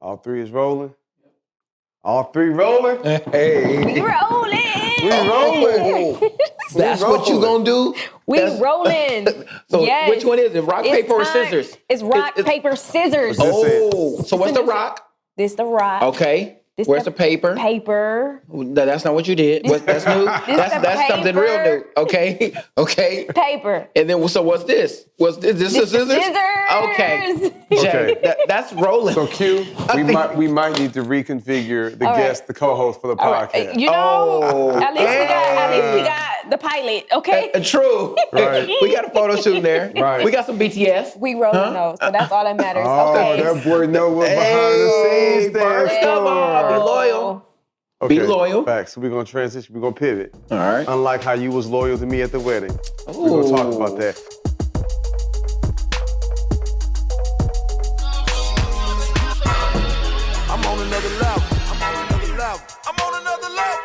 All three is rolling. All three rolling. Hey. We rolling. We rolling. That's what you gonna do? We rolling. So yes. which one is it? Rock, paper, or time. scissors? It's rock, paper, scissors. Oh, so what's the rock? This the rock. Okay. Where's the paper? Paper. No, that's not what you did. That's new. That's something real new. Okay. Okay. Paper. And then so what's this? What's this? This is scissors? Scissors. Okay. Jay, that's rolling. So Q, we might need to reconfigure the guest, the co-host for the podcast. Right. You know, at least we got the pilot, okay? True. Right. We got a photo shoot there. Right. We got some BTS. We rolling those, so that's all that matters. Oh, okay. that boy know what behind the scenes stands first of all, be loyal. Okay, Be loyal. Facts. So we're gonna transition. We're gonna pivot. All right. Unlike how you was loyal to me at the wedding. We're gonna talk about that. I'm on another level. I'm on another level. I'm on another level.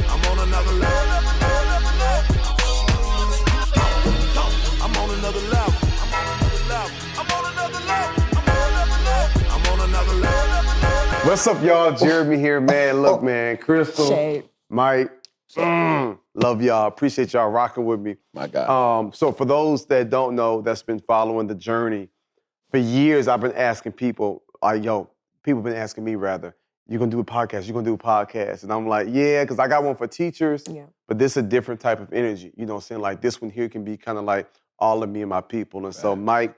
I'm on another level. I'm on another level. I'm on another level. I'm on another level. I'm on another level. What's up, y'all? Jeremy here, man. Look, man, Crystal, Shade. Mike, love y'all. Appreciate y'all rocking with me. My God. So for those that don't know, that's been following the journey, for years I've been asking people, people been asking me rather, you're gonna do a podcast, you're gonna do a podcast. And I'm like, yeah, because I got one for teachers, but this is a different type of energy. You know what I'm saying? Like this one here can be kind of like all of me and my people. And so Mike,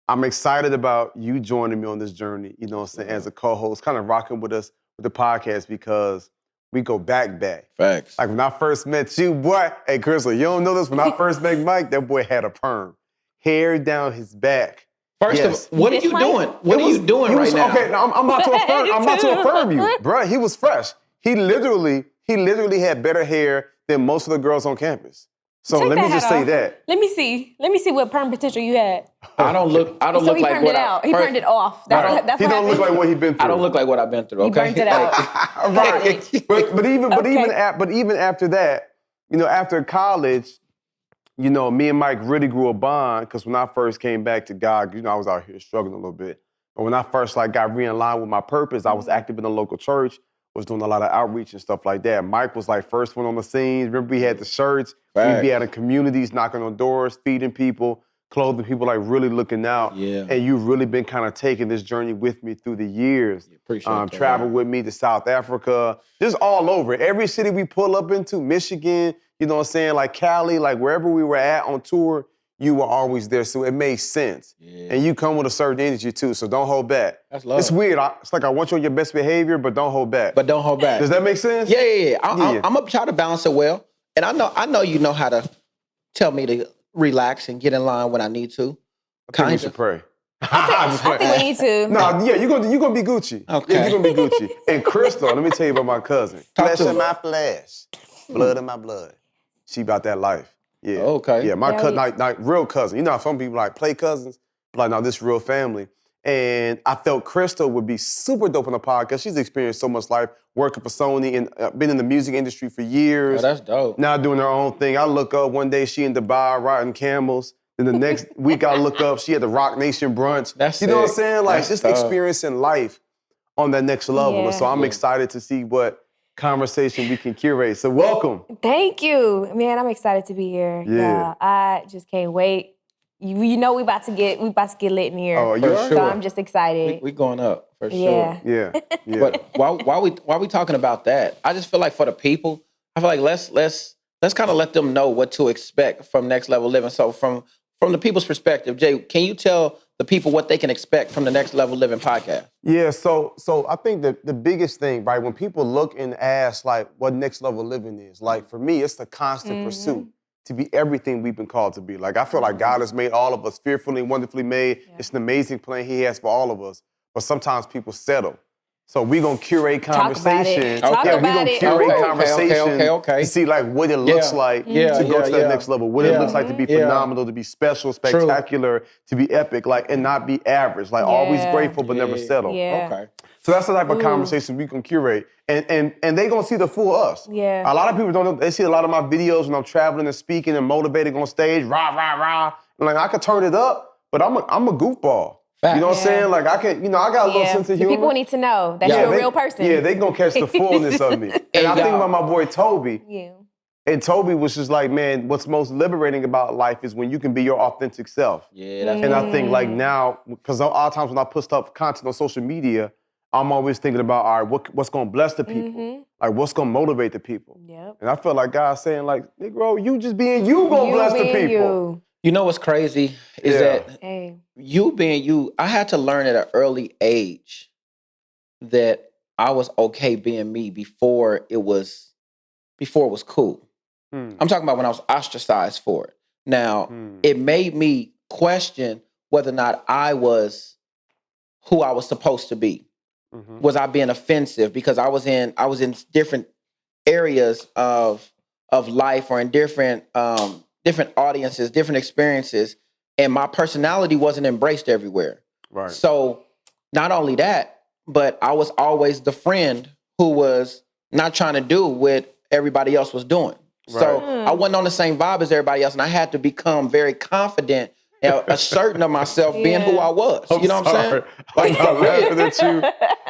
I'm excited about you joining me on this journey, you know what I'm saying, as a co-host, kind of rocking with us with the podcast because we go back. Facts. Like when I first met you, boy, hey Crystal, you don't know this, when I first met Mike, that boy had a perm. Hair down his back. First of all, what are you doing? What are you doing right now? Okay, now I'm not to affirm you, bro. He was fresh. He literally had better hair than most of the girls on campus. So let me just say that. Let me see what perm potential you had. I don't look So like he what burned it out. He burned it off. That's He what don't look happened. like what he's been through. I don't look like what I've been through. He Okay. burned it out. Right. But even after that, you know, after college, you know, me and Mike really grew a bond because when I first came back to God, you know, I was out here struggling a little bit. But when I first got realigned with my purpose, I was active in the local church, was doing a lot of outreach and stuff like that. Mike was like first one on the scenes. Remember we had the shirts. We'd be out in communities, knocking on doors, feeding people, clothing people, like really looking out. Yeah. And you've really been kind of taking this journey with me through the years. Appreciate that. Traveled with me to South Africa, just all over. Every city we pull up into, Michigan, you know what I'm saying, like Cali, like wherever we were at on tour, you were always there. So it made sense. Yeah. And you come with a certain energy too, so don't hold back. That's love. It's weird. It's like I want you on your best behavior, but don't hold back. But don't hold back. Does that make sense? Yeah. I'm gonna try to balance it well. And I know you know how to tell me to relax and get in line when I need to. I think we should pray. I think we need to. No, yeah, you're gonna be Gucci. Okay. Yeah, you're gonna be Gucci. And Crystal, let me tell you about my cousin. Talk Flesh to in me. my flesh, blood in my blood. She about that life. Yeah. Okay. Yeah, my Yeah, cousin, we- like real cousin. You know how some people like play cousins? Like, no, this real family. And I felt Crystal would be super dope on the podcast. She's experienced so much life, working for Sony and been in the music industry for years. Oh, that's dope. Now doing her own thing. I look up one day, she in Dubai riding camels. Then the next week I look up, she at the Rock Nation brunch. That's you know what I'm sick. saying? Like That's just dope. experiencing life on that next level. Yeah. And so I'm excited to see what conversation we can curate. So welcome. Thank you, man. I'm excited to be here. Yeah. I just can't wait. You know we about to get lit in here. Oh, you For are? So I'm just excited. We going up for Yeah. sure. Yeah. Yeah. But while we talking about that, I just feel like for the people, I feel like let's kind of let them know what to expect from Next Level Living. So from the people's perspective, Jay, can you tell the people what they can expect from the Next Level Living podcast? Yeah, so I think the biggest thing, right, when people look and ask like what next level living is, like for me, it's the constant pursuit to be everything we've been called to be. Like I feel like God has made all of us fearfully and wonderfully made. Yeah. It's an amazing plan He has for all of us. But sometimes people settle. So we're gonna curate conversation. Talk We're about gonna it. curate conversation Okay. to see like what it looks like to go to that next level. What it looks like to be phenomenal, to be special, spectacular, to be epic, like and not be average. Like always grateful but never settle. Yeah. Okay. So that's the type of conversation we can curate. And they gonna see the full us. Yeah. A lot of people don't know, they see a lot of my videos when I'm traveling and speaking and motivating on stage, rah, rah, rah. And like I could turn it up, but I'm a goofball. Facts. You know what I'm saying? Like I can, I got a little sense of The humor. people need to know that Yeah, you're a they- real person. Yeah, they gonna catch the fullness of me. And I think y'all- about my boy Toby. Yeah. And Toby was just like, man, what's most liberating about life is when you can be your authentic self. Yeah, that's And I think like now, because a lot of times when I put content on social media, I'm always thinking about, all right, what's gonna bless the people? Like what's gonna motivate the people? Yep. And I feel like God's saying like, Negro, you just being you gonna bless the being people. You know what's crazy is Yeah. that Hey. you being you, I had to learn at an early age that I was okay being me before it was cool. I'm talking about when I was ostracized for it. Now, it made me question whether or not I was who I was supposed to be. Was I being offensive because I was in different areas of life or in different audiences, different experiences, and my personality wasn't embraced everywhere. Right. So not only that, but I was always the friend who was not trying to do what everybody else was doing. So I wasn't on the same vibe as everybody else, and I had to become very confident and asserting of myself being who I was. You know what I'm saying? I'm not laughing at you.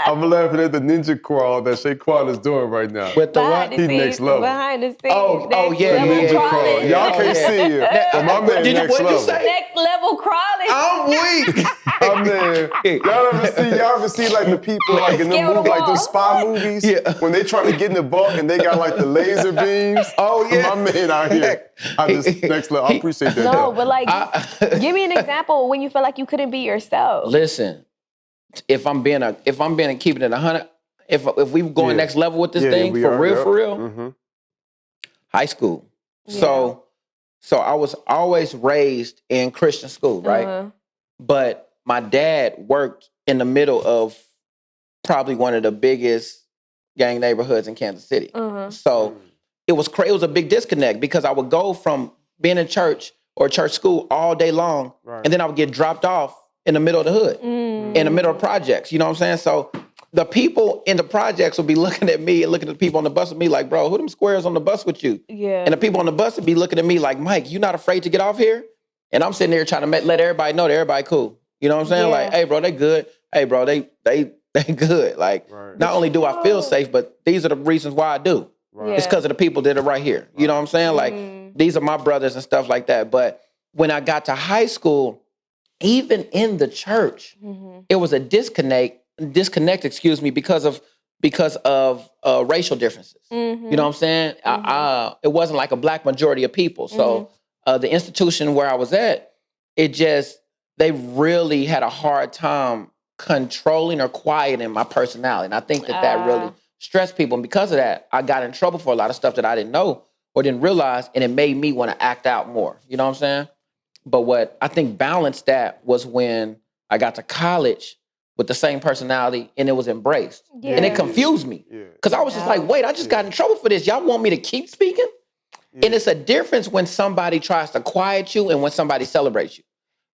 I'm laughing at the ninja crawl that Shaquan is doing right now. With the what? He next level. Behind the scenes. Oh, next yeah, level yeah, crawling. yeah, Y'all can't yeah. see it, but my man Did you- next what did you level. say? Next level crawling. I'm weak. My man, y'all ever see like the people like in the Scale the movie, like wall. those spy movies, Yeah. when they trying to get in the vault and they got like the laser beams. Oh, yeah. My man out here, I just next level. I appreciate that. No, though. but like, give me an example when you feel like you couldn't be yourself. Listen, if I'm being keeping it 100, if we going Yeah. next level with this Yeah, thing we for are, real, yep. for real, Mhm. high school. Yeah. So I was always raised in Christian school, right? Uh-huh. But my dad worked in the middle of probably one of the biggest gang neighborhoods in Kansas City. Uh-huh. So it was it was a big disconnect because I would go from being in church or church school all day long, Right. and then I would get dropped off in the middle of the hood, Mm. in the middle of projects. You know what I'm saying? So the people in the projects would be looking at me and looking at the people on the bus with me like, bro, who them squares on the bus with you? Yeah. And the people on the bus would be looking at me like, Mike, you not afraid to get off here? And I'm sitting there trying to let everybody know that everybody cool. You know what I'm saying? Yeah. Like, hey, bro, they good. Hey, bro, they good. Like, Right. not only do I feel safe, but these are the reasons why I do. Right. It's because of the people that are right here. You know what I'm saying? Like, these are my brothers and stuff like that. But when I got to high school, even in the church, it was a disconnect, because of racial differences. You know what I'm saying? It wasn't like a black majority of people. So the institution where I was at, they really had a hard time controlling or quieting my personality. And I think that really stressed people. And because of that, I got in trouble for a lot of stuff that I didn't know or didn't realize, and it made me want to act out more. You know what I'm saying? But what I think balanced that was when I got to college with the same personality and it was embraced. Yeah. And it confused me. Yeah. Because I was just like, wait, I just got in trouble for this. Y'all want me to keep speaking? Yeah. And it's a difference when somebody tries to quiet you and when somebody celebrates you.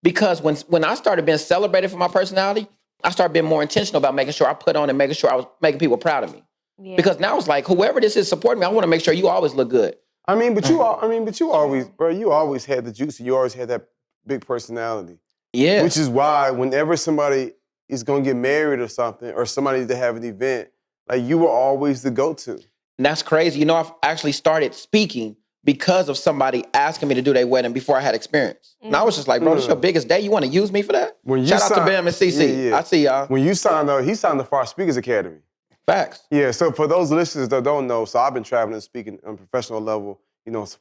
Because when I started being celebrated for my personality, I started being more intentional about making sure I put on and making sure I was making people proud of me. Yeah. Because now it's like, whoever this is supporting me, I want to make sure you always look good. But you always, bro, you always had the juice. You always had that big personality. Yeah. Which is why whenever somebody is gonna get married or something, or somebody to have an event, like you were always the go-to. And that's crazy. You know, I've actually started speaking because of somebody asking me to do their wedding before I had experience. And I was just like, bro, this is your biggest day. You want to use me for that? When you Shout out to signed- Bam and CC. Yeah. I see y'all. When you signed up, he signed up for our Speakers Academy. Facts. Yeah, so for those listeners that don't know, so I've been traveling and speaking on a professional level,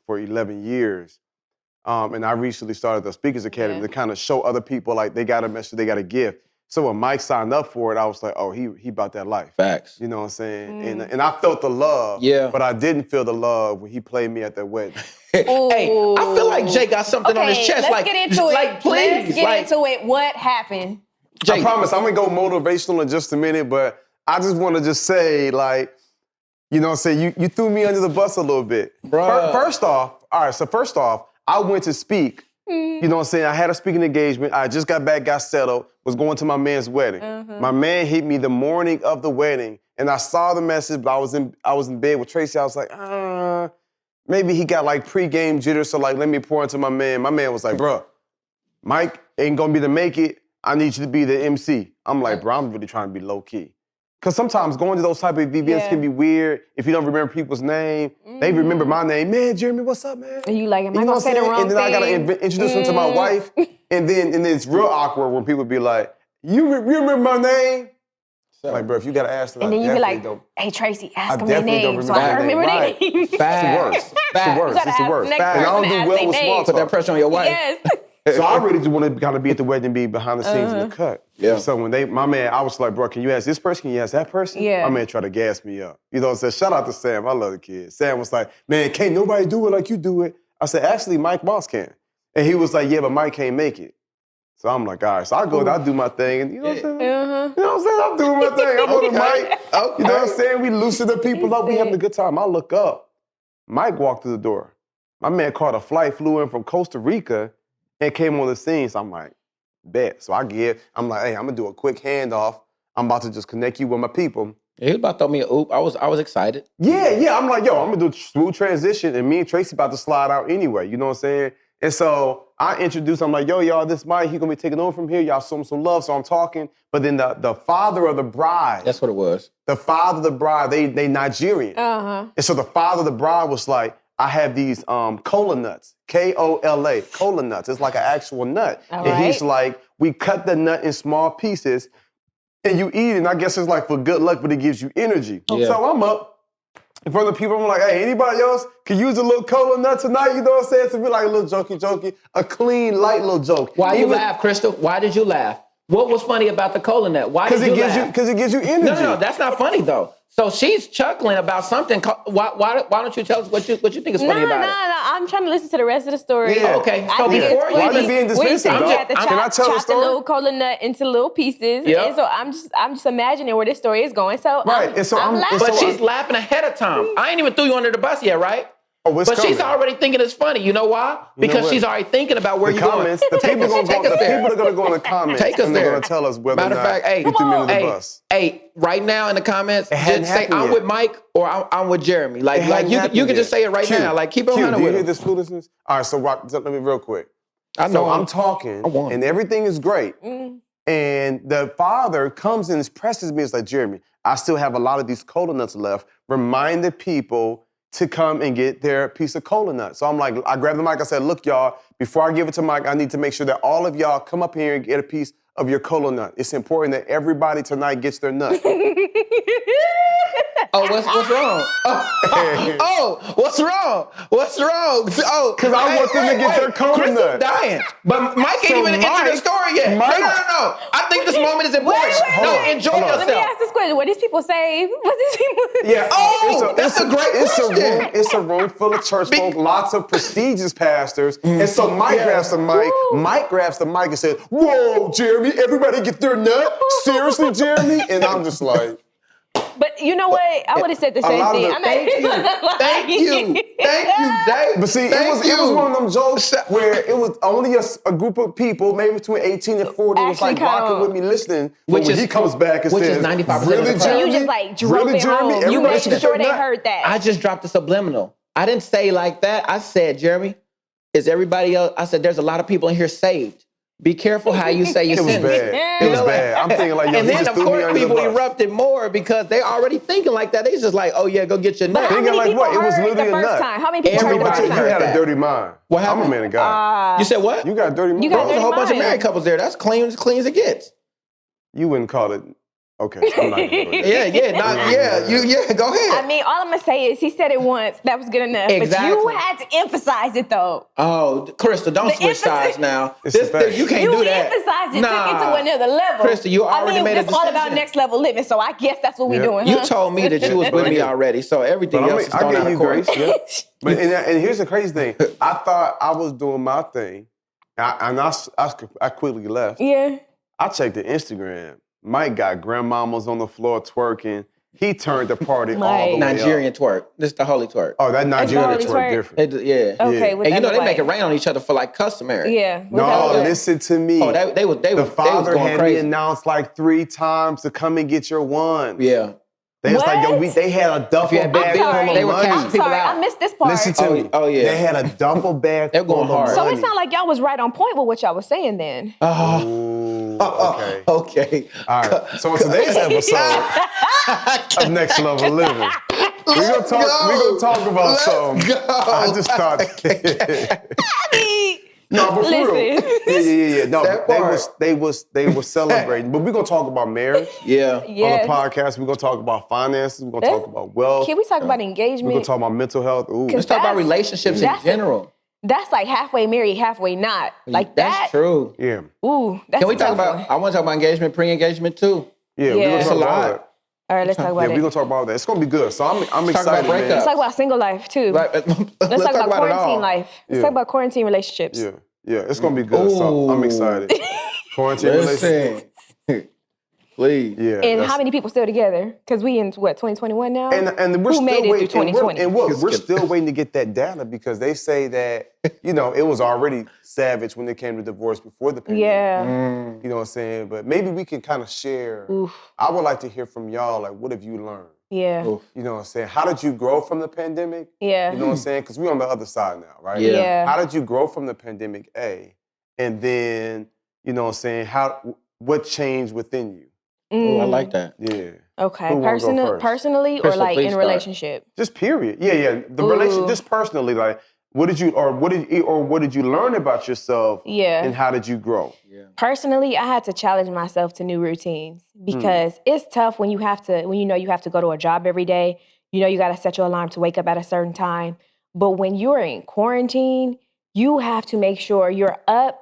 for 11 years. And I recently started the Speakers Academy to kind of show other people like they got a message, they got a gift. So when Mike signed up for it, I was like, oh, he about that life. Facts. You know what I'm saying? And I felt the love, but I didn't feel the love when he played me at that wedding. Hey, I feel like Jay got something on his chest. Let's get into it. Like, please. Let's get into it. What happened? I promise I'm gonna go motivational in just a minute, but I just want to just say, like, you know what I'm saying? You threw me under the bus a little bit. Bruh. First off, I went to speak. You know what I'm saying? I had a speaking engagement. I just got back, got settled, was going to my man's wedding. My man hit me the morning of the wedding, and I saw the message, but I was in bed with Tracy. I was like, maybe he got like pre-game jitters, so like let me pour into my man. My man was like, bruh, Mike ain't gonna be to make it. I need you to be the MC. I'm like, bro, I'm really trying to be low key. Because sometimes going to those type of events can be weird. If you don't remember people's name, they remember my name. Man, Jeremy, what's up, man? And you like, am I know gonna what I'm say the saying? wrong And then I gotta thing? introduce them to my wife. And then it's real awkward when people be like, you remember my name? So, Like, bro, if you gotta ask them, And then you be like, don't. hey, Tracy, I ask him their definitely don't name so I remember can their remember name. their name. It's the worst. It's the worst. gotta It's the ask worst. the next And I don't person do to well ask with their small name. put that talk. pressure on your wife. Yes. So I really just want to kind of be at the wedding, be behind the scenes in the cut. Yeah. So when my man, I was like, bro, can you ask this person? Can you ask that person? Yeah. My man tried to gas me up. You know what I'm saying? Shout out to Sam. I love the kid. Sam was like, man, can't nobody do it like you do it. I said, actually, Mike Moss can. And he was like, yeah, but Mike can't make it. So I'm like, all right. So I go, I do my thing. And you know what I'm saying? You know what I'm saying? I'm doing my thing. I'm on the mic. You know what I'm saying? We loosen the people up. We having a good time. I look up. Mike walked through the door. My man caught a flight, flew in from Costa Rica, and came on the scene. So I'm like, bet. So I'm like, hey, I'm gonna do a quick handoff. I'm about to just connect you with my people. He was about to throw me a oop. I was excited. Yeah. I'm like, yo, I'm gonna do a smooth transition, and me and Tracy about to slide out anyway. You know what I'm saying? And so I introduced, I'm like, yo, y'all, this Mike, he gonna be taking over from here. Y'all show him some love. So I'm talking. But then the father of the bride, That's what it was. the father of the bride, they Nigerian. And so the father of the bride was like, I have these cola nuts, Kola, cola nuts. It's like an actual nut. All and he's right. like, we cut the nut in small pieces and you eat it. And I guess it's like for good luck, but it gives you energy. Yeah. So I'm up in front of the people. I'm like, hey, anybody else can use a little cola nut tonight? You know what I'm saying? To be like a little jokey, a clean, light little joke. Why you laugh, Crystal? Why did you laugh? What was funny about the cola nut? Why did you laugh? Because it gives you energy. No, that's not funny though. So she's chuckling about something. Why don't you tell us what you think is funny about it? No. I'm trying to listen to the rest of the story. Yeah. Okay, I so think before it's you- Why funny you being when you say dismissive, you dog? had to Can I chop tell the the story? little cola nut into little pieces. Yep. And so I'm just imagining where this story is going. So Right, and so I'm- laughing. and But so she's laughing ahead of time. I ain't even threw you under the bus yet, right? Oh, it's But she's coming. already thinking it's funny. You know why? Because what? she's already thinking about where The you're comments, going. the people are gonna go in the comments Take us and they're there. gonna tell us whether Matter or of not fact, hey, you threw me under the hey, bus. hey, right now in the comments, hadn't just say happened I'm yet. with Mike or I'm with Jeremy. Like hadn't you happened can just yet. say it right Q, now. Like keep it Q, on do you with hear him. this foolishness? All right, so let me real quick. I know. So I'm talking, won. and everything is great. And the father comes and presses me. It's like, Jeremy, I still have a lot of these cola nuts left. Remind the people to come and get their piece of cola nut. So I'm like, I grabbed the mic. I said, look, y'all, before I give it to Mike, I need to make sure that all of y'all come up here and get a piece of your cola nut. It's important that everybody tonight gets their nut. Oh, what's wrong? Oh, what's wrong? What's wrong? Oh, 'Cause I want them to get their cola Crystal's nut. dying. But Mike ain't So even into the Mike- story yet. Mike- No. I think this moment is important. Wait, No, wait. enjoy Hold on. yourself. Let me ask this question. What these people say? What these people Yeah. Oh, that's a great question. It's a room full of church folk, lots of prestigious pastors. And so Mike grabs the mic. Woo. Mike grabs the mic and said, whoa, Jeremy, everybody get their nut? Seriously, Jeremy? And I'm just like, But you know what? I would have said the A same lot of thing. the- I'm not- Thank you, Jay. but see, it was one of them jokes where it was only a group of people, maybe between 18 and 40, was Actually like rocking kinda- with me listening. But Which when is- he comes back and which is says, 95% of the really, crowd. Jeremy? You just like drove Really, it Jeremy? home. You Everybody made should get sure their they nut? heard that. I just dropped a subliminal. I didn't say like that. I said, Jeremy, is everybody else? I said, there's a lot of people in here saved. Be careful how you say your It was sentence. bad. It was bad. I'm thinking like, yo, And he then, just of threw me course, under the people bus. erupted more because they already thinking like that. They just like, oh, yeah, go get your nut. How Thinking many like people what? It was heard literally the a first nut. time? How many people heard the Everybody first You time? heard had that. a dirty mind. What I'm a happened? man of God. You said what? You got a dirty mind. You got There was a dirty whole bunch of mind. married couples there. That's clean as it gets. You wouldn't call it. Okay, I'm not gonna go there. Yeah. Go ahead. I mean, all I'm gonna say is he said it once. That was good enough. Exactly. But you had to emphasize it though. Oh, Crystal, don't The switch emphasis- sides now. It's a fact. You can't You do that. emphasized it, Nah. took it to another level. Crystal, you already made a it's all about decision. next level living. So I guess that's what we Yeah. doing. You huh? told me that you was with me already, so everything But else is I thrown gave out of you court. grace, yeah. But and here's the crazy thing. I thought I was doing my thing, and I quickly left. Yeah. I checked the Instagram. Mike got grandmamas on the floor twerking. He turned the party all the way up. Nigerian twerk. This is the holy twerk. Oh, that Nigerian holy twerk twerk. different. Yeah. Okay. Yeah. what And you that know look they make it like? rain on each other for like customary. Yeah. what that No, look like? listen to me. Oh, they was the father going had crazy. me announced like 3 times to come and get your one. Yeah. They was like, yo, What? they had a duffel had bag big full Sorry. of They were money. catching I'm people sorry. out. I missed this part. Listen to me. Oh, yeah. They had a duffel bag They're going full hard. of So money. it sounded like y'all was right on point with what y'all was saying then. Oh, Ooh. okay. Okay. All right. So in today's episode of Next Level Living, we're gonna talk about something. I just thought. No, but for real. Listen. Yeah. No, That part. they was celebrating. But we're gonna talk about marriage Yeah. on the Yes. podcast. We're gonna talk about finances. We're gonna talk about wealth. Can we talk about We're engagement? gonna talk about mental health. Ooh. Let's talk about That's- relationships in that's a- general. That's like halfway married, halfway not. Like That's that. true. Yeah. Ooh, that's Can we a talk tough about? one. I want to talk about engagement, pre-engagement too. Yeah, Yeah. we're gonna It's talk a about lot. that. All right, let's talk Yeah, about we're it. gonna talk about that. It's gonna be good. So I'm talk about excited, man. breakups. Let's talk about single life too. Right. Let's talk about it all. quarantine life. Let's Yeah. talk about quarantine relationships. Yeah, it's gonna be good. So I'm Ooh. excited. Quarantine relationship. Listen, please. Yeah. And that's- how many people still together? Because we in what 2021 now. And we're Who still made it waiting. through 2020? And we're Just kidding. still waiting to get that data because they say that it was already savage when it came to divorce before the pandemic. Yeah. Mm. You know what I'm saying? But maybe we can kind of share. Oof. I would like to hear from y'all. Like, what have you learned? Yeah. Oof. You know what I'm saying? How did you grow from the pandemic? Yeah. You know what I'm saying? Because we're on the other side now, right? Yeah. Yeah. How did you grow from the pandemic? A, and then you know what I'm saying? What changed within you? Oh, I Mm. like that. Yeah. Okay. Who wanna go first? Personally, or Crystal, like please in start. relationship. Just period. Yeah. The relation, Ooh. just personally, like, what did you learn about yourself? Yeah. And how did you grow? Yeah. Personally, I had to challenge myself to new routines because it's tough when you have to go to a job every day. You know, you got to set your alarm to wake up at a certain time. But when you're in quarantine, you have to make sure you're up,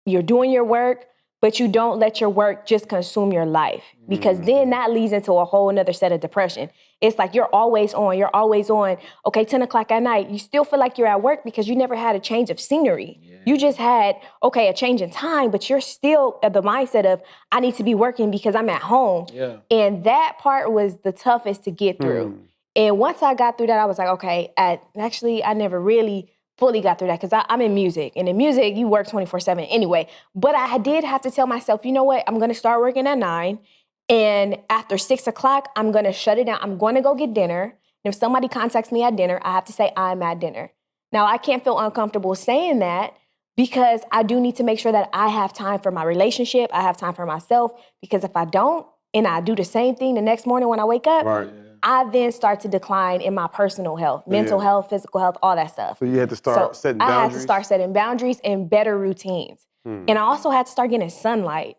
you're doing your work, but you don't let your work just consume your life because then that leads into a whole nother set of depression. It's like you're always on. Okay, 10 o'clock at night, you still feel like you're at work because you never had a change of scenery. Yeah. You just had, a change in time, but you're still at the mindset of, I need to be working because I'm at home. Yeah. And that part was the toughest to get through. And once I got through that, I was like, okay, I never really fully got through that because I'm in music. And in music, you work 24/7 anyway. But I did have to tell myself, you know what? I'm going to start working at 9. And after 6 o'clock, I'm going to shut it down. I'm going to go get dinner. And if somebody contacts me at dinner, I have to say I'm at dinner. Now, I can't feel uncomfortable saying that because I do need to make sure that I have time for my relationship. I have time for myself because if I don't, and I do the same thing the next morning when I wake up, Right. I then start to decline in my personal health, mental health, physical health, all that stuff. So you had to start setting boundaries? I had to start setting boundaries and better routines. And I also had to start getting sunlight.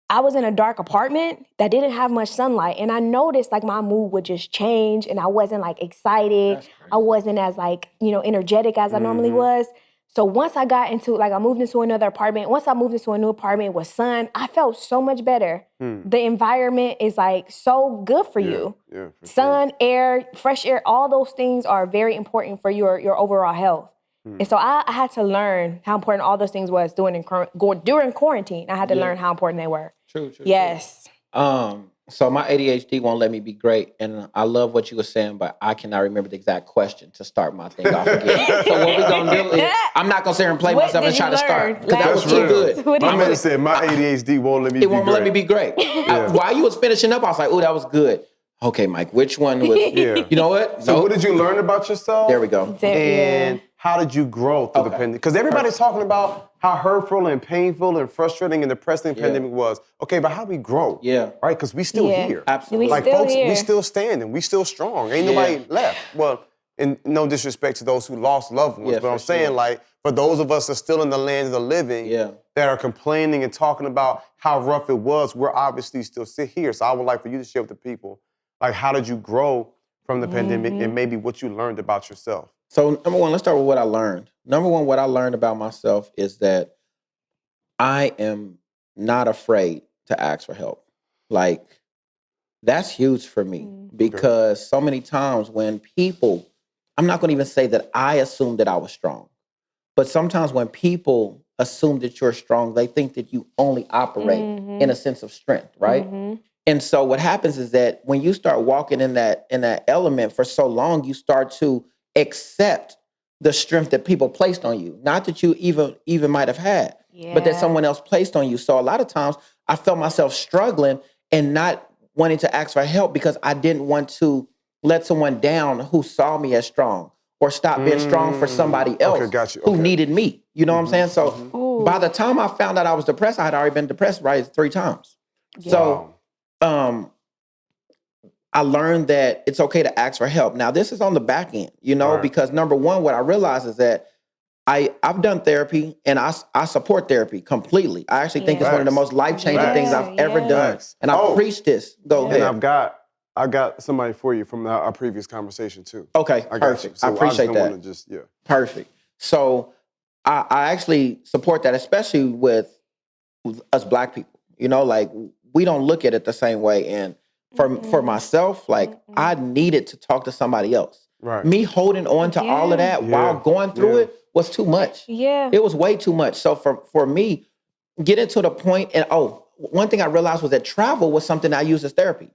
I was in a dark apartment that didn't have much sunlight. And I noticed like my mood would just change and I wasn't like excited. That's crazy. I wasn't as like, energetic as I normally was. So once I got into, I moved into another apartment. Once I moved into a new apartment with sun, I felt so much better. The environment is so good for you. Yeah, for Sun, air, fresh air, all those things are very important for your overall health. And so I had to learn how important all those things was during quarantine. I had to learn how important they were. True. Yes. So my ADHD won't let me be great, and I love what you were saying, but I cannot remember the exact question to start my thing off again. So what we're gonna do is, I'm not gonna sit here and play What myself and did try you to start learn because that was last too year? good. What did My you man learn? said my ADHD won't let me It won't let me be great. Yeah. While you was finishing up, I was like, "Oh, that was good." Okay, Mike, which one was? Yeah. You know what? So Nope. what did you learn about yourself? There we go. And how did you grow through the Okay. pandemic? Because everybody's talking about how hurtful and painful and frustrating and depressing the Yeah. pandemic was. Okay, but how do we grow? Yeah. Right? Because we still Yeah. here. Absolutely. We Like still folks, here. we still standing. We still strong. Ain't nobody left. Well, and no disrespect to those who lost loved ones, Yeah, but I'm for saying sure. like for those of us that are still in the land of the living Yeah. that are complaining and talking about how rough it was, we're obviously still sit here. So I would like for you to share with the people, like how did you grow from the pandemic and maybe what you learned about yourself? So number one, let's start with what I learned. Number one, what I learned about myself is that I am not afraid to ask for help. Like, that's huge for me because so many times when people, I'm not going to even say that I assumed that I was strong, but sometimes when people assume that you're strong, they think that you only operate in a sense of strength, right? And so what happens is that when you start walking in that element for so long, you start to accept the strength that people placed on you. Not that you even might have had, but that Yeah. someone else placed on you. So a lot of times I felt myself struggling and not wanting to ask for help because I didn't want to let someone down who saw me as strong or stop being strong for somebody else got you. who Okay. needed me. You know what I'm saying? So By the time I found out I was depressed, I had already been depressed 3 times. Yeah. So I learned that it's okay to ask for help. Now, this is on the back end, Right. because number one, what I realized is that I've done therapy and I support therapy completely. I actually think it's one of the most life-changing things I've ever done. And I preach this. Go And ahead. I got somebody for you from our previous conversation too. Okay, I got you. perfect. So I appreciate just that. don't wanna just Perfect. So I actually support that, especially with us Black people. Like we don't look at it the same way. And for myself, like I needed to talk to somebody else. Right. Me holding on to all of that while going through it was too much. Yeah. It was way too much. So for me, getting to the point, and one thing I realized was that travel was something I used as therapy,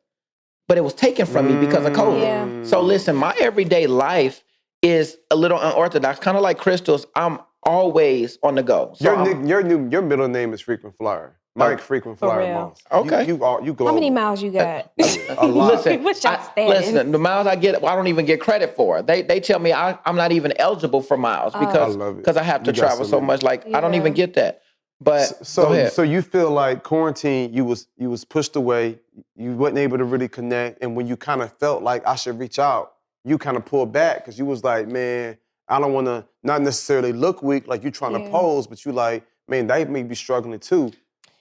but it was taken from me because of COVID. Yeah. So listen, my everyday life is a little unorthodox, kind of like Crystal's. I'm always on the go. So Your middle name is Frequent Flyer. Mike Frequent For Flyer real. Moss. Okay. You global. How many miles you got? A lot. Listen, What's your status? listen, the miles I get, I don't even get credit for. They tell me I'm not even eligible for miles because I love it. I have to You got travel so many. much. Like I don't even get that. But go So ahead. so you feel like quarantine, you was pushed away, you wasn't able to really connect, and when you kind of felt like I should reach out, you kind of pulled back because you was like, man, I don't want to not necessarily look weak like you trying to pose, but you like, man, they may be struggling too.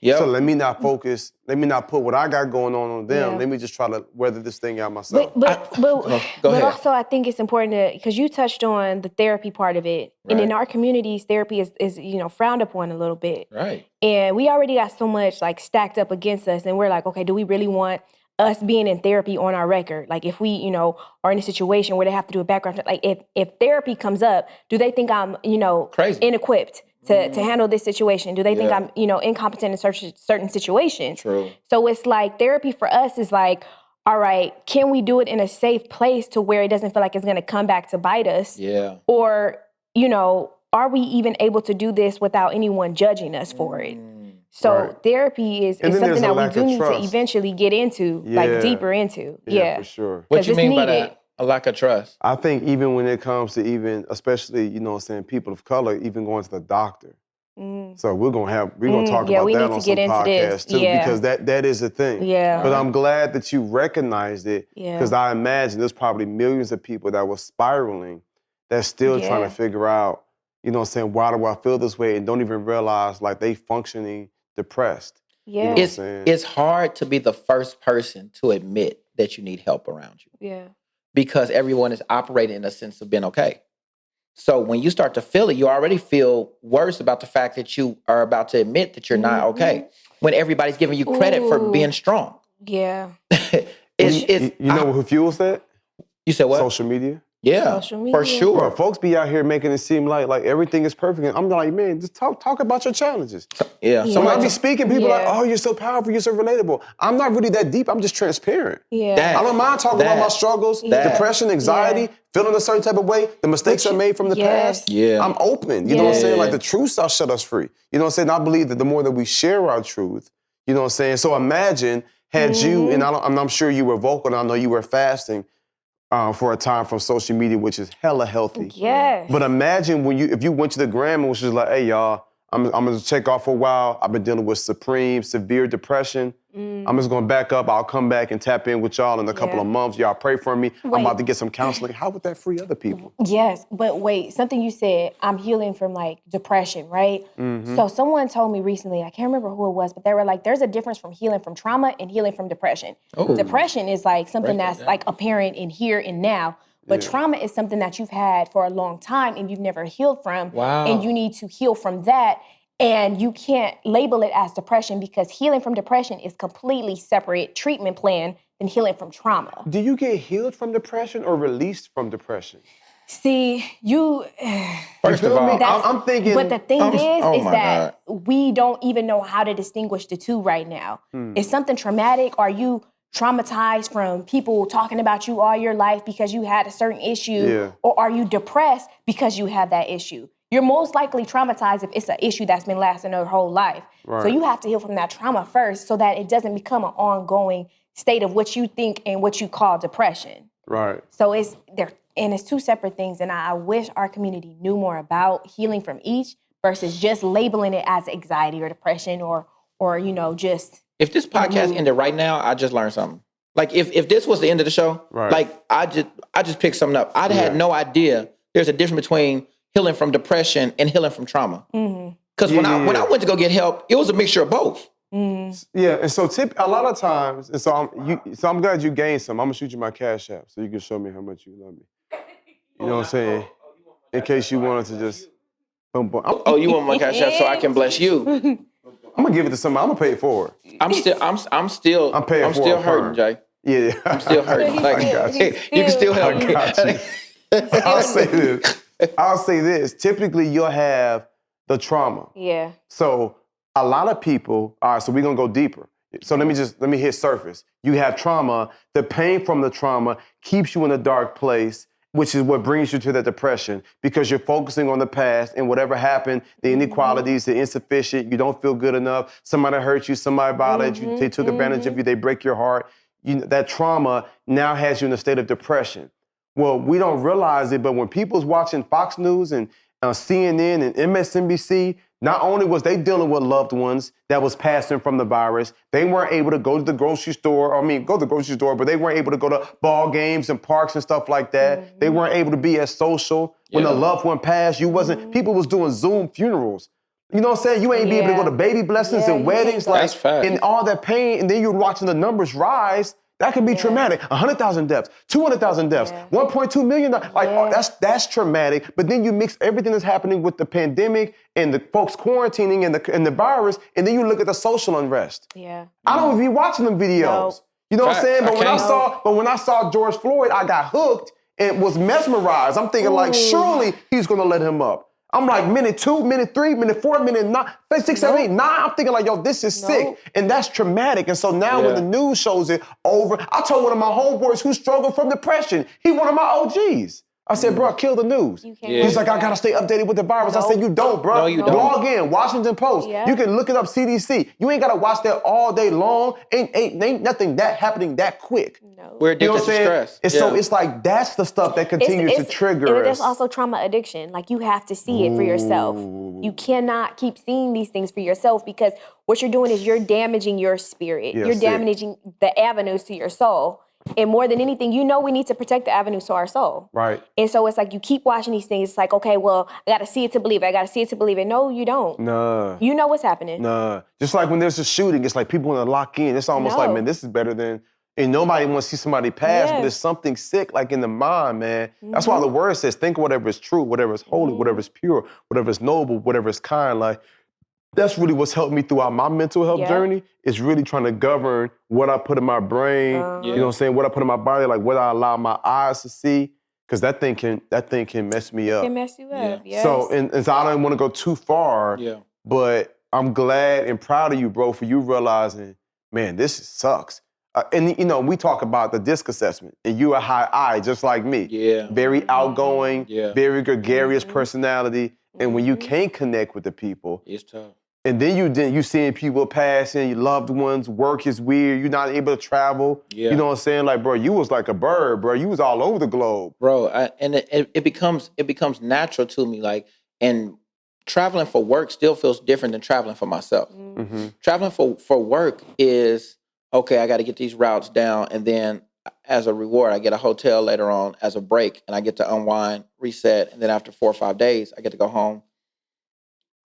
Yep. So let me not focus. Let me not put what I got going on them. Let me just try to weather this thing out myself. But Go ahead. also I think it's important to, because you touched on the therapy part of it, and in our communities, therapy is frowned upon a little bit. Right. And we already got so much like stacked up against us, and we're like, okay, do we really want us being in therapy on our record? Like if we, are in a situation where they have to do a background check, like if therapy comes up, do they think I'm, Crazy. inequipped to handle this situation? Do they think I'm, incompetent in certain situations? True. So it's like therapy for us is like, all right, can we do it in a safe place to where it doesn't feel like it's going to come back to bite us? Yeah. Or, are we even able to do this without anyone judging us for it? So therapy is And then something there's a that we lack do of need to trust. eventually get into, like deeper into. Yeah, for sure. What 'Cause you it's mean by needed. that? A lack of trust. I think even when it comes to especially, people of color, even going to the doctor. So we're gonna talk about we that need on to some get into podcasts this. too, Yeah. because that is a thing. Yeah. But I'm glad that you recognized it, because I imagine there's probably millions of people that were spiraling that's still trying to figure out, why do I feel this way, and don't even realize like they functioning depressed. Yeah. You know what I'm saying? It's hard to be the first person to admit that you need help around you Yeah. because everyone is operating in a sense of being okay. So when you start to feel it, you already feel worse about the fact that you are about to admit that you're not okay. When everybody's giving you credit for being strong. Yeah. You know who fuels that? You said what? Social media. Yeah, Social media. for sure. Bro, folks be out here making it seem like everything is perfect. And I'm like, man, just talk about your challenges. Yeah. So when I be speaking, people are like, Yeah. oh, you're so powerful, you're so relatable. I'm not really that deep. I'm just transparent. Yeah. I don't mind talking about my struggles, depression, anxiety, feeling a certain type of way, the mistakes I made from the past. Yeah. I'm open. You know what I'm saying? Yeah. Like the truth shall set us free. You know what I'm saying? I believe that the more that we share our truth, you know what I'm saying? So imagine had you, and I'm sure you were vocal, and I know you were fasting for a time from social media, which is hella healthy. Yes. But imagine if you went to the gram and was just like, hey, y'all, I'm gonna check off for a while. I've been dealing with severe depression. I'm just gonna back up. I'll come back and tap in with y'all in a couple of months. Y'all pray for me. I'm about to get some counseling. How would that free other people? Yes, but wait, something you said, I'm healing from like depression, right? So someone told me recently, I can't remember who it was, but they were like, there's a difference from healing from trauma and healing from depression. Depression is like something that's like apparent in here and now, but trauma is something that you've had for a long time and you've never healed from. Wow. And you need to heal from that. And you can't label it as depression because healing from depression is completely separate treatment plan than healing from trauma. Do you get healed from depression or released from depression? See, you... First of all, I'm thinking... But the thing is my that we don't even know how to distinguish the two right now. Is something traumatic? Are you traumatized from people talking about you all your life because you had a certain issue? Yeah. Or are you depressed because you have that issue? You're most likely traumatized if it's an issue that's been lasting your whole life. Right. So you have to heal from that trauma first so that it doesn't become an ongoing state of what you think and what you call depression. Right. So it's two separate things. And I wish our community knew more about healing from each, versus just labeling it as anxiety or depression or just If this podcast ended right now, I just learned something. Like if this was the end of the show, Right. like I just picked something up. I had no idea there's a difference between healing from depression and healing from trauma. Because when I went to go get help, it was a mixture of both. Yeah, and so a lot of times, and so I'm glad you gained some. I'm gonna shoot you my Cash App so you can show me how much you love me. You know what I'm saying? In case you wanted to just, boom, boom. Oh, you want my Cash App so I can bless you? I'm gonna give it to somebody. I'm gonna pay it forward. I'm still hurting, Jay. Yeah, I'm still hurting. Like, I got you. you can still help me. I got you. I'll say this. Typically, you'll have the trauma. yeah. So a lot of people, all right, so we're gonna go deeper. So let me hit surface. You have trauma, the pain from the trauma keeps you in a dark place, which is what brings you to the depression because you're focusing on the past and whatever happened, the inequalities, the insufficient, you don't feel good enough, somebody hurt you, somebody bothered you, they took advantage of you, they break your heart. That trauma now has you in a state of depression. Well, we don't realize it, but when people's watching Fox News and CNN and MSNBC, not only was they dealing with loved ones that was passing from the virus, they weren't able to go to the grocery store, but they weren't able to go to ball games and parks and stuff like that. They weren't able to be as social. When a loved one passed, people was doing Zoom funerals. You know what I'm saying? You ain't be able to go to baby blessings and weddings, That's fact. and all that pain, and then you're watching the numbers rise. That can be traumatic. 100,000 deaths, 200,000 deaths, 1.2 million. That's traumatic. But then you mix everything that's happening with the pandemic and the folks quarantining and the virus, and then you look at the social unrest. Yeah. I don't even be watching them videos. No. You know what I'm saying? I But when I saw George Floyd, I got hooked and was mesmerized. I'm thinking like, surely he's gonna let him up. I'm like minute 2, minute 3, minute 4, minute 9, 6, 7, 8, 9. I'm thinking like, yo, this is sick. And that's traumatic. And so now when the news shows it over, I told one of my homeboys who struggled from depression, he one of my OGs. I said, bro, kill the news. He's like, I gotta stay updated with the virus. I said, you don't, bro. No, you don't. Log in, Washington Post. Yeah. You can look it up, CDC. You ain't gotta watch that all day long. Ain't nothing that happening that quick. No. We're You know addicted what I'm to saying? stress. And so it's like, that's the stuff that continues to trigger and us. there's also trauma addiction. Like you have to see it for yourself. You cannot keep seeing these things for yourself because what you're doing is you're damaging your spirit. Yeah, you're sick. damaging the avenues to your soul. And more than anything, we need to protect the avenues to our soul. Right. And so it's like you keep watching these things. It's like, okay, well, I got to see it to believe it. I got to see it to believe it. No, you don't. Nah. You know what's happening. Nah. Just like when there's a shooting, it's like people want to lock in. It's almost like, man, this is better than, and nobody wants to see somebody pass, but there's something sick like in the mind, man. That's why the word says, think whatever is true, whatever is holy, whatever is pure, whatever is noble, whatever is kind. Like, that's really what's helped me throughout my mental health journey is really trying to govern what I put in my brain, you know what I'm saying, what I put in my body, like what I allow my eyes to see, because that thing can mess me up. It can mess you up, yes. So, and so I don't want to go too far, but I'm glad and proud of you, bro, for you realizing, man, this sucks. And, you know, we talk about the DISC assessment, and you a high I, just like me. Yeah. Very outgoing, very gregarious personality, and when you Mm-hmm. can't connect with the people, It's tough. and then you seeing people passing, your loved ones, work is weird, you're not able to travel. Yeah. You know what I'm saying? Like, bro, you was like a bird, bro. You was all over the globe. Bro, and it becomes natural to me. Like, and traveling for work still feels different than traveling for myself. Mm-hmm. Traveling for work is, okay, I got to get these routes down, and then as a reward, I get a hotel later on as a break, and I get to unwind, reset, and then after 4 or 5 days, I get to go home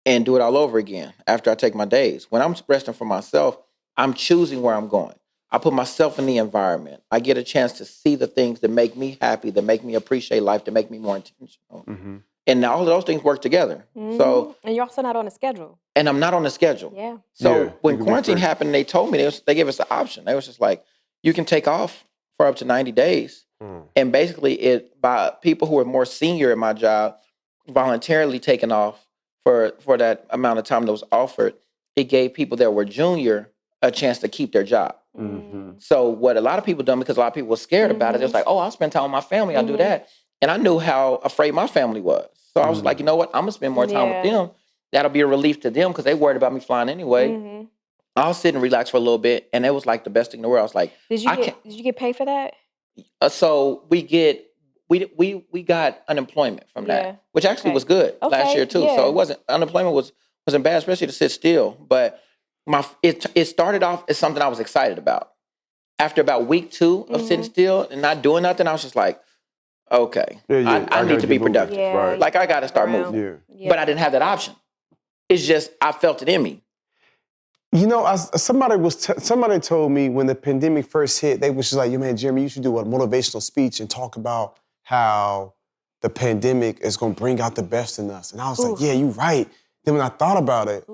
and do it all over again after I take my days. When I'm resting for myself, I'm choosing where I'm going. I put myself in the environment. I get a chance to see the things that make me happy, that make me appreciate life, that make me more intentional. Mm-hmm. And all of those things work together. So, and you're also not on a schedule. and I'm not on a schedule. Yeah. So Yeah, you when can be quarantine free. happened, they told me, they gave us the option. They was just like, you can take off for up to 90 days. And basically by people who are more senior in my job, voluntarily taking off for that amount of time that was offered, it gave people that were junior a chance to keep their job. Mm-hmm. So what a lot of people done, because a lot of people were scared about it, it was like, oh, I'll spend time with my family, I'll do that. And I knew how afraid my family was. So I was like, you know what, I'm going to spend more time with them. That'll be a relief to them because they worried about me flying anyway. I'll sit and relax for a little bit. And it was like the best thing in the world. I was like, Did you get paid for that? so we get we got unemployment from Yeah. that, which actually Okay. was good last Okay, year too. yeah. So it unemployment wasn't bad, especially to sit still. But it started off as something I was excited about. After about week 2 of sitting still and not doing nothing, I was just like, okay, Yeah, I need gotta to be get moving. productive. Yeah, Right. Like I got to start around. moving. Yeah. But I didn't have that option. It's just I felt it in me. You know, somebody told me when the pandemic first hit, they was just like, "Yo, man, Jeremy, you should do a motivational speech and talk about how the pandemic is gonna bring out the best in us." And I was like, "Yeah, you're right." Then when I thought about it,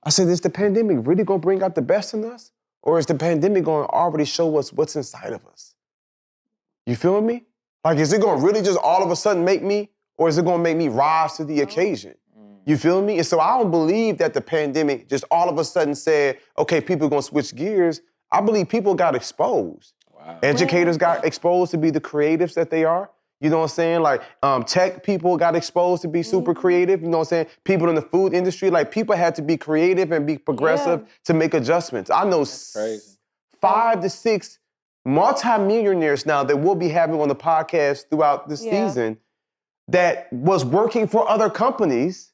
I said, "Is the pandemic really gonna bring out the best in us, or is the pandemic gonna already show us what's inside of us?" You feel me? Like, is it gonna really just all of a sudden make me, or is it gonna make me rise to the occasion? You feel me? And so I don't believe that the pandemic just all of a sudden said, okay, people are gonna switch gears. I believe people got exposed. Wow. Educators got exposed to be the creatives that they are. You know what I'm saying? Like tech people got exposed to be super creative. You know what I'm saying? People in the food industry, like people had to be creative and be progressive to make adjustments. I know Crazy. 5 to 6 multimillionaires now that we'll be having on the podcast throughout this season that was working for other companies,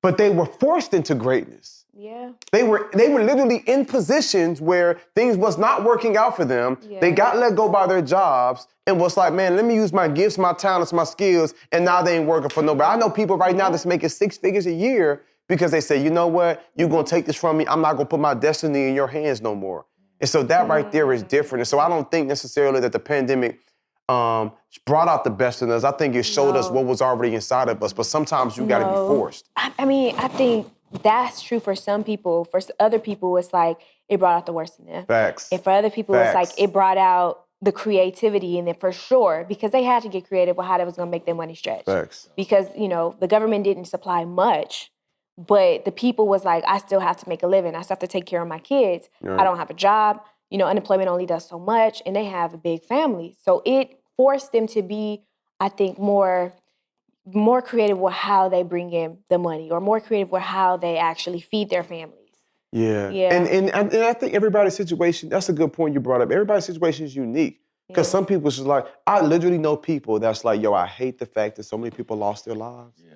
but they were forced into greatness. Yeah. They were literally in positions where things was not working out for them. Yeah. They got let go by their jobs and was like, man, let me use my gifts, my talents, my skills, and now they ain't working for nobody. I know people right now that's making 6 figures a year because they say, you know what, you're gonna take this from me, I'm not gonna put my destiny in your hands no more. And so that right there is different. And so I don't think necessarily that the pandemic brought out the best in us. I think it showed us what was already inside of us, but sometimes you gotta be forced. I mean, I think that's true for some people. For other people, it's like it brought out the worst in them. Facts. And for other people, it's like it brought out the creativity in it for sure, because they had to get creative with how that was gonna make their money stretch. Facts. Because, you know, the government didn't supply much, but the people was like, I still have to make a living. I still have to take care of my kids. I don't have a job. You know, unemployment only does so much, and they have a big family. So it forced them to be, I think, more creative with how they bring in the money, or more creative with how they actually feed their families. Yeah. Yeah. And I think everybody's situation, that's a good point you brought up. Everybody's situation is unique. Because some people is just like, I literally know people that's like, yo, I hate the fact that so many people lost their lives. Yeah.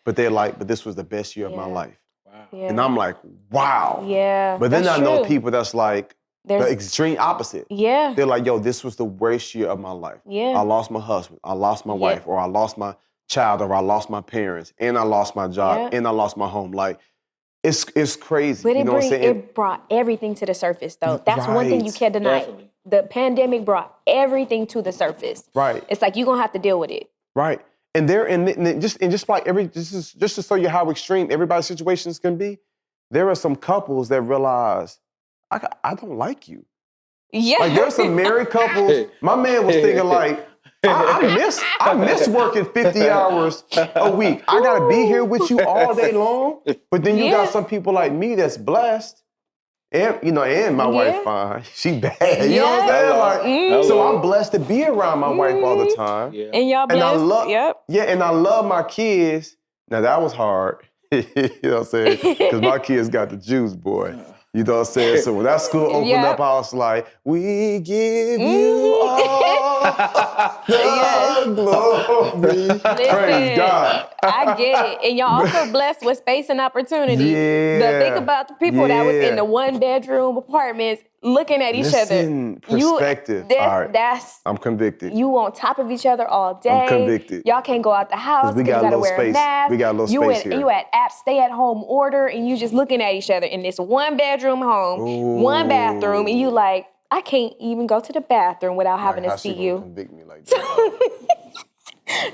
But they're like, but this was the best year of my life. Wow. Yeah. And I'm like, wow. Yeah. But then that's I know true. people that's like, the extreme opposite. Yeah. They're like, yo, this was the worst year of my life. Yeah. I lost my husband, I lost my wife, or I lost my child, or I lost my parents, and I lost my job, and I lost my home. Like, it's crazy. But you know what I'm saying? it brought everything to the surface, though. That's one thing you can't deny. Definitely. The pandemic brought everything to the surface. Right. It's like you're gonna have to deal with it. Right. And just like just to show you how extreme everybody's situations can be, there are some couples that realize, I don't like you. Yeah. Like there's some married couples. My man was thinking like, I miss working 50 hours a week. I gotta be here with you all day long. But then you got some people like me that's blessed. And and my wife fine. She bad. You know what I'm saying? Like, so I'm blessed to be around my wife all the time. Yeah. And y'all blessed. And I love my kids. Now that was hard. You know what I'm saying? Because my kids got the juice, boy. You know what I'm saying? So when that school opened up, I was like, we give you all the glory. Praise God. I get it. And y'all also blessed with space and opportunity. Yeah. But think about the people that was in the 1-bedroom apartments looking at each other. Perspective. All right. I'm convicted. You on top of each other all day. I'm convicted. Y'all can't go out the house. We got you a gotta little wear space. A mask. We got a little space here. You at stay-at-home order, and you just looking at each other in this 1-bedroom home, 1 bathroom, and you like, I can't even go to the bathroom without having to see you. Convict me like that.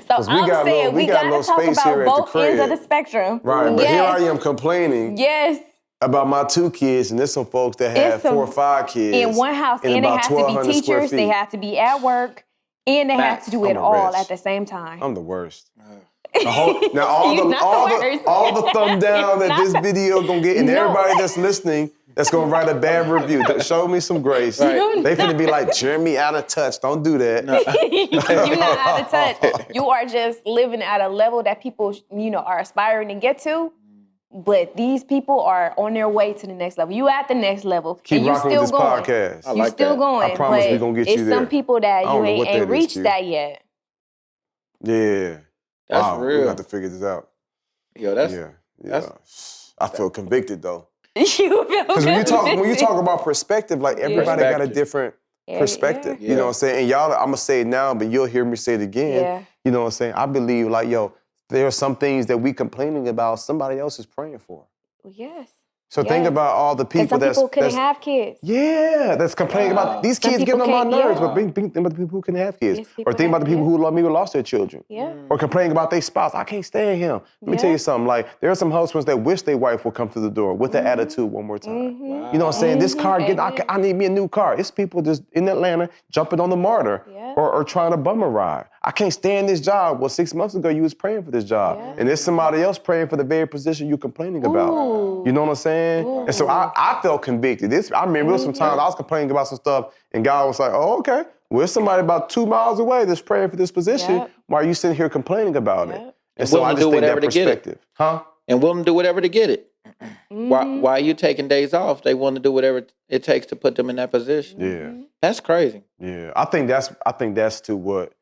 So I'm saying we gotta talk about both ends of the spectrum. Right, but here I am complaining. Yes. About my 2 kids, and there's some folks that have 4 or 5 kids in one house, and they have to be teachers, they have to be at work, and they have to do it all at the same time. I'm the worst. All the thumb down that this video gonna get, and everybody that's listening that's gonna write a bad review, show me some grace. Right. They finna be like, Jeremy out of touch. Don't do that. No. You're not out of touch. You are just living at a level that people, are aspiring to get to. But these people are on their way to the next level. You at the next level. Keep and you rocking still with this going. podcast. You still going. I promise we're gonna get you there. It's some people that you ain't reached that yet. Yeah. That's wow. real. We got to figure this out. Yo, that's Yeah. I feel convicted though. You feel Because when you talk about perspective, like everybody got a Perspective. different perspective. Yeah. You know what I'm saying? And y'all, I'm gonna say it now, but you'll hear me say it again. Yeah. You know what I'm saying? I believe like, yo, there are some things that we complaining about, somebody else is praying for. Yes. So think Yes. about all the And people some people couldn't have kids. Yeah, that's complaining about these Some kids getting people on my can't- nerves, yeah. but think about the people who couldn't have kids. Yes, Or people think about the that- people yeah. who love me who lost their children. Yeah. Or complaining about their spouse. I can't stand him. Let me tell Yeah. you something. Like, there are some husbands that wish their wife would come through the door with the attitude one more time. You know what I'm saying? This car, I need me a new car. It's people just in Atlanta jumping on the martyr Yeah. or trying to bum a ride. I can't stand this job. Well, 6 months ago, you was praying for this job. Yeah. And there's somebody else praying for the very position you're complaining about. Ooh. You know what I'm saying? And so I felt convicted. I remember there was some times I was complaining about some stuff, and God was like, oh, okay. Well, there's somebody about 2 miles away that's praying for this position. Yep. Why are you sitting here complaining about it? Yep. And so willing I to just do think that whatever to get it. perspective. Huh? And willing to do whatever to get it. Why are you taking days off? They want to do whatever it takes to put them in that position. Yeah. That's crazy. Yeah. I think that's to what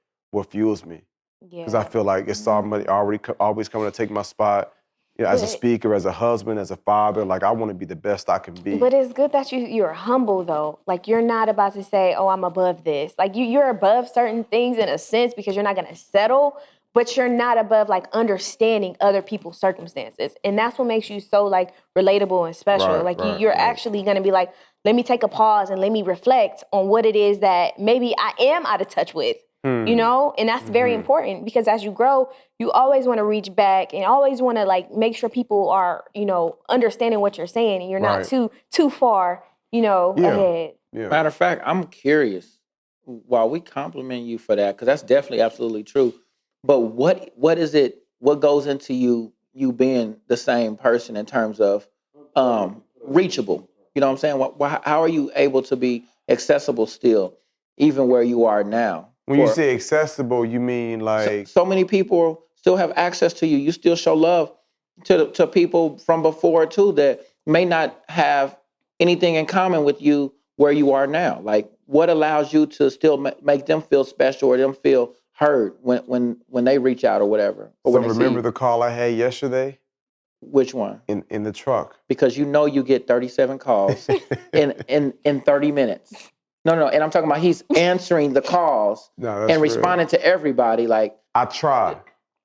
fuels me. Yeah. Because I feel like it's somebody always coming to take my spot. You know, as a But- speaker, as a husband, as a father, like I want to be the best I can be. But it's good that you're humble though. Like you're not about to say, "Oh, I'm above this." Like you're above certain things in a sense because you're not going to settle, but you're not above like understanding other people's circumstances, and that's what makes you so like relatable and special. Right, like right, you're right. actually going to be like, "Let me take a pause and let me reflect on what it is that maybe I am out of touch with." You know, and that's very important because as you grow, you always want to reach back and always want to like make sure people are, you know, understanding what you're saying and you're not Right. too far, you know, Yeah. ahead. Yeah. Matter of fact, I'm curious. While we compliment you for that, because that's definitely absolutely true. But what is it? What goes into you being the same person in terms of reachable? You know what I'm saying? How are you able to be accessible still, even where you are now? When you say accessible, you mean like So many people still have access to you. You still show love to people from before too that may not have anything in common with you where you are now. Like, what allows you to still make them feel special or them feel heard when they reach out or whatever? Or so when they see remember you? the call I had yesterday Which one? in the truck. Because you know you get 37 calls in 30 minutes. No, and I'm talking about he's answering the calls No, that's and responding to everybody. Like, I tried.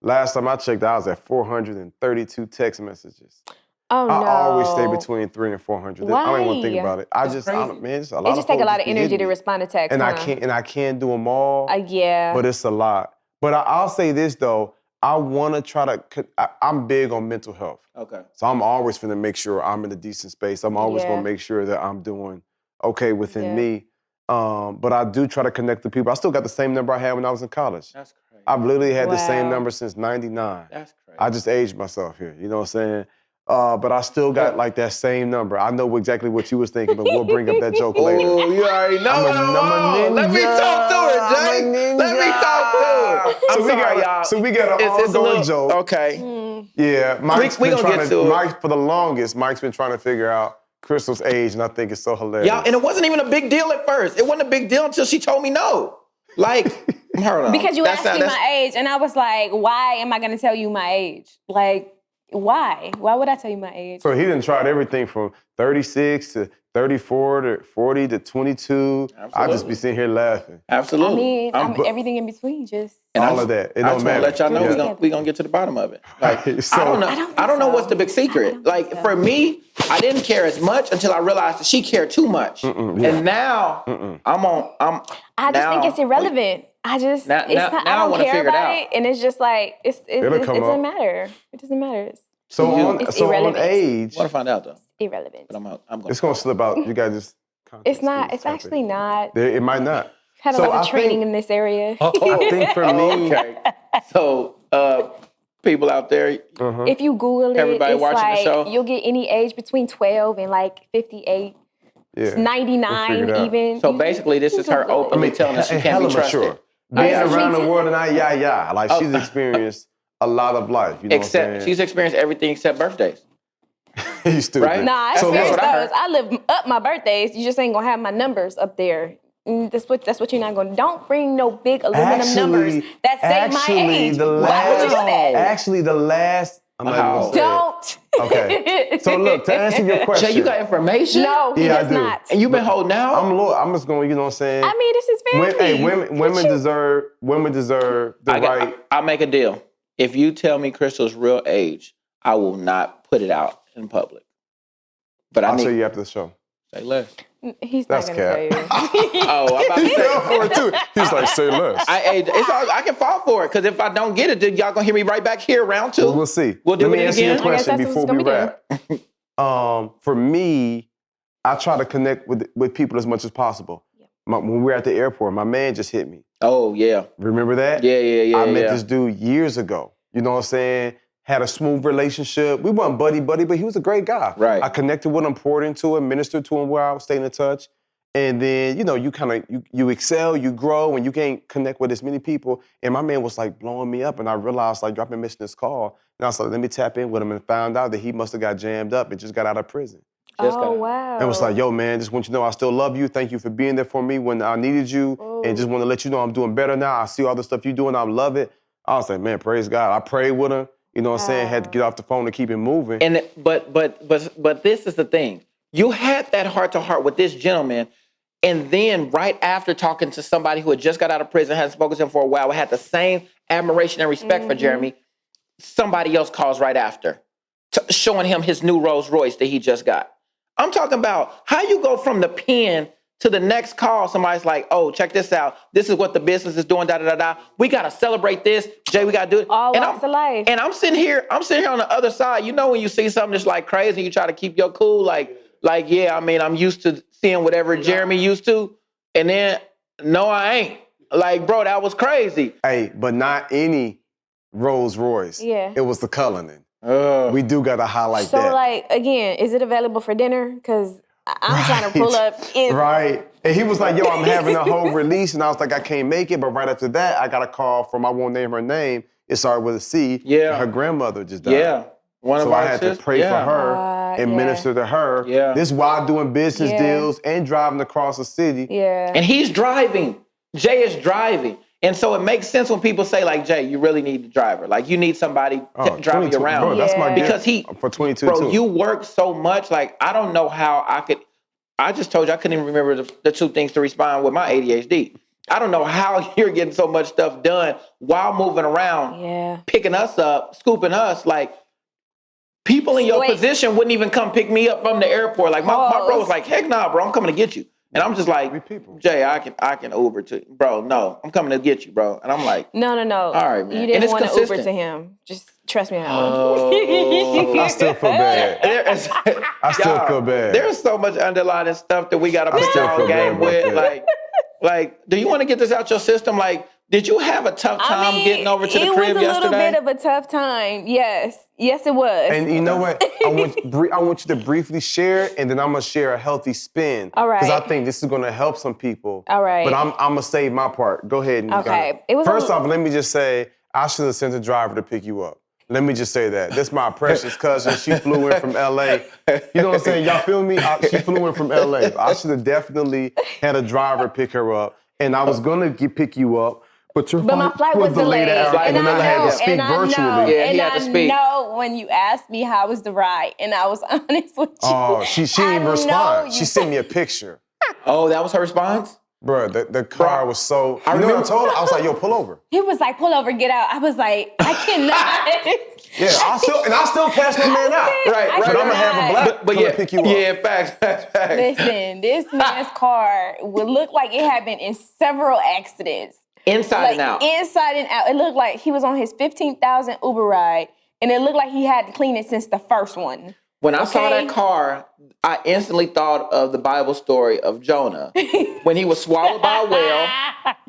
Last time I checked, I was at 432 text messages. Oh no. I always stay between 300 and 400. I don't even want to think Why? about it. Man, it's a lot. It just take a lot of folks be energy hitting to me. respond to text. And huh? I can't do them all. Yeah. But it's a lot. But I'll say this though, I want to try to. I'm big on mental health, okay. so I'm always going to make sure I'm in a decent space. I'm always going Yeah. to make sure that I'm doing okay within Yeah. me. But I do try to connect with people. I still got the same number I had when I was in college. That's crazy. I've literally had the same Wow. number since '99. That's crazy. I just aged myself here. You know what I'm saying? But I still got like that same number. I know exactly what you was thinking, but we'll bring up that joke later. Oh, you already know I'm what a I'm on. Let me ninja. talk to her, I'm a Jay. Let me ninja. talk to her. I'm So we sorry, got a- y'all. so we got an It's a ongoing little joke. Okay. Yeah, Mike's we been gonna trying get to, to it. Mike, for the longest, Mike's been trying to figure out Crystal's age, and I think it's so hilarious. Y'all, and it wasn't even a big deal at first. It wasn't a big deal until she told me no. Like, hold on. Because you That's asked me not- my age, and I was like, why am I going to tell you my age? Like, why? Why would I tell you my age? So he done tried everything from 36 to 34 to 40 to 22. I just Absolutely. be sitting here laughing. Absolutely. I mean, I'm- I'm everything in between. Just and all I of that. It I don't just want to matter. let y'all know Yeah. we gonna get to the bottom of it. Like, So- I don't know. I don't know so. what's the big secret. Like, for me, I didn't care as much until I realized that she cared too much. yeah. And now I'm I just now- think it's irrelevant. I just Now- it's now- not. now I I don't wanna care figure it about out. it, and it's just like it It'll come doesn't up. matter. It doesn't matter. It's So It's on irrelevant. age, want to find out though. irrelevant. But I'm going. it's gonna slip out. You guys just. It's not. It's tap actually it. not. It might not. Had a So lot of I training think- in this area. I think for me, Okay. So, people out there, uh-huh. If you Google it, Everybody it's watching the like show? you'll get any age between 12 and like 58, yeah. 99 We'll figure it out. even. so You- basically, this is her Google it. openly telling us she and can't be hella trusted. mature. Being yeah. around the She's- world and like she's experienced a lot of life. You know Except what I'm she's experienced everything except birthdays. saying? You stupid. Right? Nah, I So experienced that's what I those. I live up my birthdays. You just ain't gonna have my numbers up there. That's what you're not going to. Don't bring no big aluminum numbers that say my age. Why would you do that? Actually, the last. I'm not even gonna say Don't. Okay. So look, to answer your question. Jay, you got information? No, he does I do. not. And you've been holding out? I'm just going, you know what I'm saying? I mean, this is family. Women deserve the right. I'll make a deal. If you tell me Crystal's real age, I will not put it out in public. But I'll tell you after the show. Say less. He's not going to tell you. Oh, I'm about to He say. fell for it too. He's like, say less. I can fall for it, because if I don't get it, then y'all gonna hear me right back here round 2. Well, we'll see. We'll do Let me it answer again. your question I guess that's before we what it's wrap. For me, I try to connect with people as much as possible. When we were at the airport, my man just hit me. Oh, yeah. Remember that? Yeah. I met this dude years ago. You know what I'm saying? Had a smooth relationship. We weren't buddy, but he was a great guy. Right. I connected with him, poured into him, ministered to him where I was staying in touch. And then, you know, you kind of, you excel, you grow, and you can't connect with as many people. And my man was like blowing me up. And I realized, like, I've been missing this call. And I was like, let me tap in with him, and found out that he must have got jammed up and just got out of prison. Wow. And was like, yo, man, just want you to know I still love you. Thank you for being there for me when I needed you. Ooh. And just want to let you know I'm doing better now. I see all the stuff you're doing. I love it. I was like, man, praise God. I prayed with him. You know what I'm saying? Had to get off the phone and keep it moving. And but this is the thing. You had that heart-to-heart with this gentleman, and then right after talking to somebody who had just got out of prison, hadn't spoken to him for a while, had the same admiration and respect for Jeremy, somebody else calls right after, showing him his new Rolls Royce that he just got. I'm talking about how you go from the pen to the next call. Somebody's like, oh, check this out. This is what the business is doing, da-da-da-da. We got to celebrate this. Jay, we got to do it. All walks of life. And I'm sitting here on the other side. You know when you see something that's like crazy, you try to keep your cool, like, yeah, I mean, I'm used to seeing whatever Jeremy used to. And then, no, I ain't. Like, bro, that was crazy. Hey, but not any Rolls Royce. Yeah. It was the Cullinan. We do got to highlight So, that. like, again, is it available for dinner? Because I'm trying to pull up. Right. And he was like, yo, I'm having a whole release. And I was like, I can't make it. But right after that, I got a call from, I won't name her name. It started with a C. Yeah. Her grandmother just died. Yeah. So I had to pray for her and minister to her. Yeah. This while doing business deals and driving across the city. Yeah. And he's driving. Jay is driving. And so it makes sense when people say, like, Jay, you really need a driver. Like, you need somebody driving you around. Bro, that's my gift because for 22 bro, too. you work so much. Like, I don't know how I just told you I couldn't even remember the 2 things to respond with my ADHD. I don't know how you're getting so much stuff done while moving around, picking us up, scooping us. Like, people in your position wouldn't even come pick me up from the airport. Like, my bro was like, heck nah, bro, I'm coming to get you. And I'm just like, Jay, I can Uber to you. Bro, no, I'm coming to get you, bro. And I'm like, no. All right, man. You didn't want to Uber consistent. to him. Just trust me on that one. I still feel bad. I still feel bad. There's so much underlying stuff that we got to put still y'all feel game bad with. about Like, do you want to get this out your system? Like, did you have a tough time getting over to the crib yesterday? It was a little bit of a tough time. Yes, it was. And you know what? I want you to briefly share it, and then I'm gonna share a healthy spin. All right. Because I think this is gonna help some people. All right. But I'm gonna save my part. Go ahead. And Okay. First off, let me just say I should have sent a driver to pick you up. Let me just say that. This is my precious cousin. She flew in from LA. You know what I'm saying? Y'all feel me? She flew in from LA. I should have definitely had a driver pick her up, and I was gonna pick you up. But my flight was delayed, and then I had to speak virtually. Yeah, he had to speak. I know when you asked me how was the ride, and I was honest with you. Oh, she didn't even respond. She sent me a picture. Oh, that was her response? Bro, the car was so... I remember I told her, I was like, yo, pull over. He was like, pull over, get out. I was like, I cannot. Yeah, I still cash my man out. Right. But I'm going to have a black but to pick you up. Yeah, facts. Listen, this man's car would look like it had been in several accidents. Inside and out. Inside and out. It looked like he was on his 15,000 Uber ride, and it looked like he hadn't cleaned it since the first one. When I saw that car, I instantly thought of the Bible story of Jonah when he was swallowed by a whale.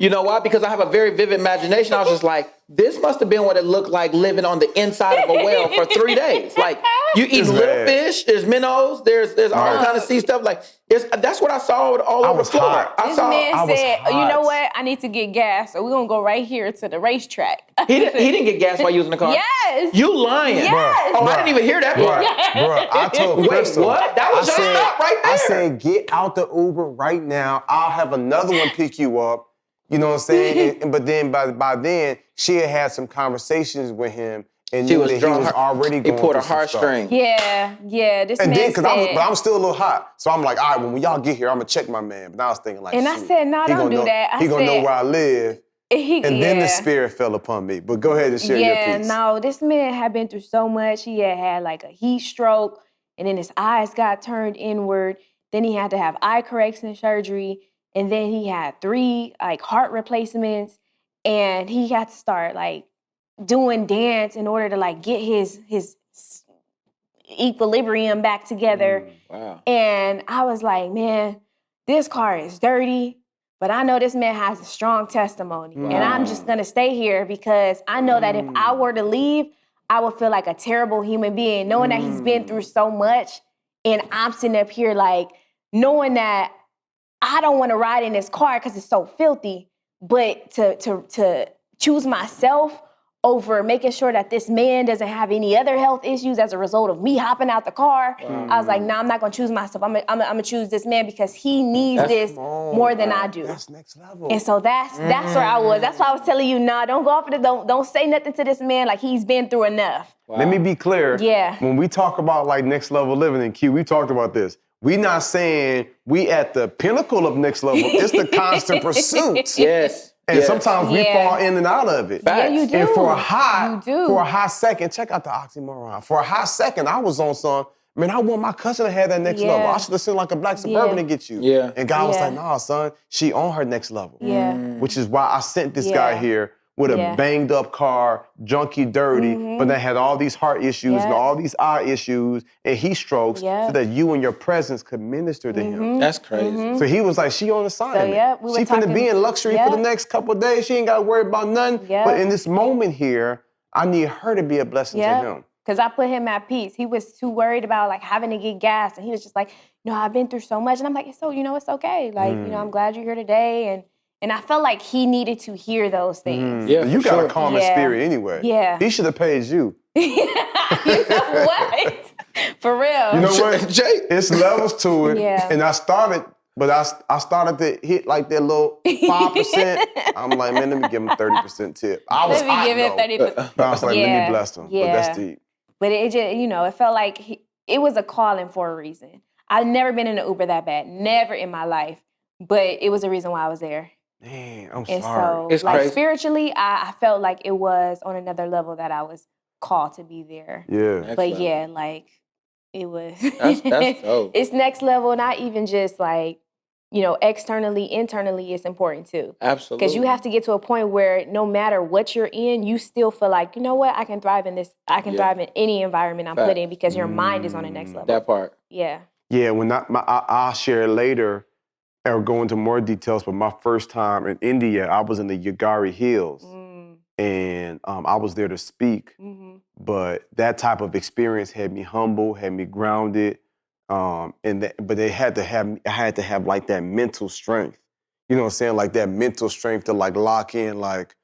You know why? Because I have a very vivid imagination. I was just like, this must have been what it looked like living on the inside of a whale for 3 days. Like, you eat It's little bad. fish, there's minnows, there's all kind of sea stuff. Like, that's what I saw all over was the floor. hot. This man I was said, you know hot. what? I need to get gas, so we're going to go right here to the racetrack. He didn't get gas while you was in the car. Yes. You lying. Yes. Oh, I didn't even hear that part. Bruh, I told Wait, Crystal. what? That was I your stop right there. I said, get out the Uber right now. I'll have another one pick you up. You know what I'm saying? But then by then, she had some conversations with him and She knew was that he drawing was her- already He going pulled a through some stuff. heartstring. Yeah. This And man then, said. but I'm still a little hot. So I'm like, all right, when y'all get here, I'm going to check my man. But now I was thinking like, And I shoot, said, no, he don't gonna do know- that. I He going to know said- where I live. And then the spirit fell upon me. But go ahead and share your piece. No, this man had been through so much. He had like a heat stroke, and then his eyes got turned inward. Then he had to have eye correction surgery, and then he had 3 like heart replacements, and he had to start like doing dance in order to like get his equilibrium back together. Wow. And I was like, man, this car is dirty, but I know this man has a strong testimony. And I'm just gonna stay here because I know that if I were to leave, I would feel like a terrible human being, knowing that he's been through so much. And I'm sitting up here like, knowing that I don't wanna ride in this car because it's so filthy, but to choose myself over making sure that this man doesn't have any other health issues as a result of me hopping out the car. I was like, nah, I'm not gonna choose myself. I'm gonna choose this man because he needs this more than I do. That's next level. And so that's where I was. That's why I was telling you, nah, don't go off of it. Don't say nothing to this man. Like he's been through enough. Wow. Let me be clear. Yeah. When we talk about like next level living in Q, we talked about this. We not saying we at the pinnacle of next level. It's the constant pursuit. Yes. And yes. sometimes we Yeah. fall in and out of it. Yeah, you do. And for a hot, You do. for a hot second, check out the oxymoron. For a hot second, I was on some, man, I want my cousin to have that next Yeah. level. I should have sent like a black Suburban Yeah. to get you. Yeah. And God was Yeah. like, nah, son, she on her next level. Yeah. Which is why I sent this guy Yeah. here with a Yeah. banged up car, junky dirty, but that had all these heart issues and Yeah. all these eye issues and heat strokes Yeah. so that you and your presence could minister to him. That's crazy. So he was like, she on assignment. yeah, we were she finna talking- be in luxury yeah. for the next couple of days. She ain't got to worry about nothing. Yeah. But in this moment here, I need her to be a blessing to him. Because I put him at peace. He was too worried about like having to get gas. And he was just like, no, I've been through so much. And I'm like, it's okay. Like, I'm glad you're here today. And I felt like he needed to hear those things. Yeah, You for got sure. a calming Yeah. spirit anyway. Yeah. He should have paid you. You know what? For real. You know what? Jay. It's levels to it. Yeah. And I started to hit like that little 5%. I'm like, man, let me give him 30% tip. I was Let me hot, give it though. 30%. But I was like, let Yeah. me bless him. But Yeah. that's deep. But it just, it felt like it was a calling for a reason. I've never been in an Uber that bad. Never in my life. But it was a reason why I was there. Man, I'm And sorry. so, It's like, crazy. spiritually, I felt like it was on another level that I was called to be there. Yeah. Next But level. yeah, like, it was. That's dope. It's next level, not even just like, externally, internally, it's important too. Absolutely. Because you have to get to a point where no matter what you're in, you still feel like, you know what, I can thrive in this. I can Yeah. thrive in any environment I'm Fact. put in because your mind is on the next level. that part. Yeah. Yeah, I'll share later or go into more details, but my first time in India, I was in the Yagari Hills. And I was there to speak. Mm-hmm. But that type of experience had me humble, had me grounded. But I had to have like that mental strength. You know what I'm saying? Like that mental strength to like lock in, like,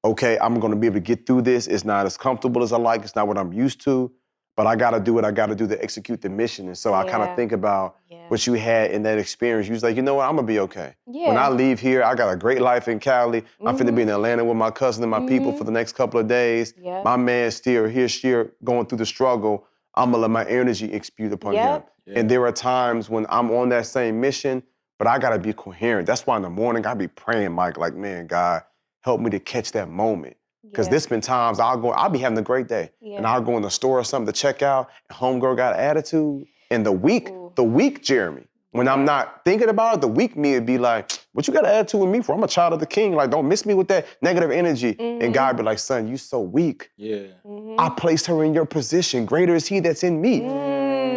okay, I'm gonna be able to get through this. It's not as comfortable as I like, it's not what I'm used to, but I gotta do what I gotta do to execute the mission. And so I kind of Yeah. think about what you had in that experience. You was like, you know what, I'm gonna be okay. Yeah. When I leave here, I got a great life in Cali. I'm finna be in Atlanta with my cousin and my people for the next couple of days. Yep. My man's still here going through the struggle. I'm gonna let my energy expute upon him. Yep. Yeah. And there are times when I'm on that same mission, but I gotta be coherent. That's why in the morning I be praying, Mike, like, man, God, help me to catch that moment. Because Yeah. there's been times I'll be having a great day. Yeah. And I'll go in the store or something to check out, and homegirl got an attitude. And the weak Jeremy, when I'm not thinking about it, the weak me would be like, what you got an attitude with me for? I'm a child of the king. Like, don't miss me with that negative energy. And God be like, son, you so weak. Yeah. I placed her in your position. Greater is he that's in me.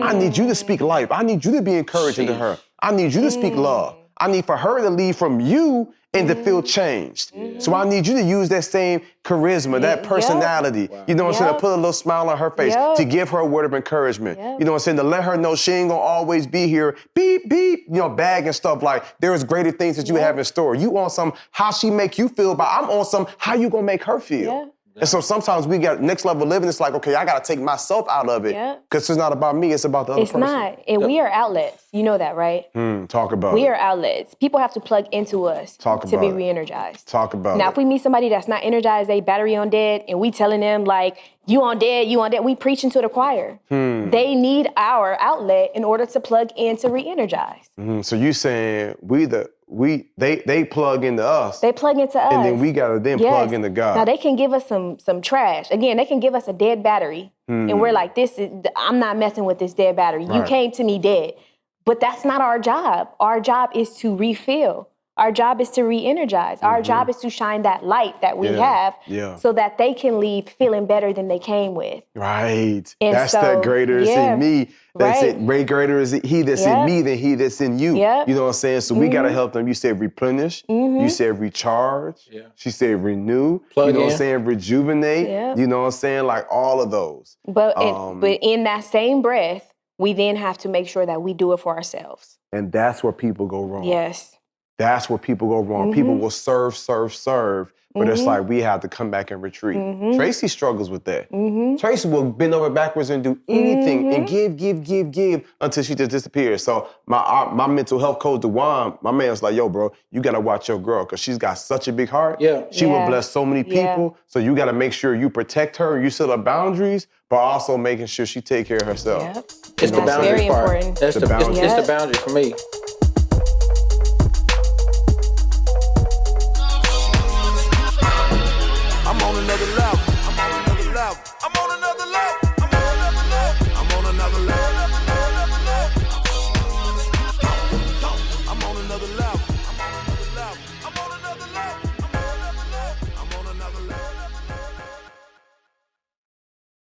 I need you to speak life. I need you to be encouraging to her. I need you to speak love. I need for her to leave from you and to feel changed. So I need you to use that same charisma, that personality, you know what I'm saying, to put a little smile on her face, to give her a word of encouragement, you know what I'm saying, to let her know she ain't gonna always be here, beep, beep, you know, bagging stuff like there is greater things that you have in store. You on some how she make you feel, but I'm on some how you gonna make her feel. And so sometimes we got next level living. It's like, okay, I got to take myself out of it because it's not about me. It's about the other person. It's not. And we are outlets. You know that, right? Talk about We it. are outlets. People have to plug into us to be re-energized. Talk about Now, it. if we meet somebody that's not energized, they battery on dead, and we telling them like, you on dead, we preaching to the choir. They need our outlet in order to plug in to re-energize. So you saying they plug into us. They plug into us. And then we got to then plug into God. Now, they can give us some trash. Again, they can give us a dead battery. And we're like, I'm not messing with this dead battery. You came to me dead. But that's not our job. Our job is to refill. Our job is to re-energize. Our job is to shine that light that we have so that they can leave feeling better than they came with. Right. And that's so, that greater is in me. That's it. Way greater is he that's in me than he that's in you. Yep. You know what I'm saying? So we got to help them. You said replenish. You said recharge. She said renew. Plug you know in. what I'm saying? Rejuvenate. You know what I'm saying? Like all of those. But in that same breath, we then have to make sure that we do it for ourselves. And that's where people go wrong. Yes. That's where people go wrong. People will serve, but it's like we have to come back and retreat. Tracy struggles with that. Tracy will bend over backwards and do anything and give until she just disappears. So my mental health coach, Dewan, my man was like, yo, bro, you got to watch your girl because she's got such a big heart. She will bless so many people. So you got to make sure you protect her, you set up boundaries, but also making sure she take care of herself. It's the That's boundary very part. important. That's The boundary. It's the boundary for me. I'm on another level. I'm on another level. I'm on another level.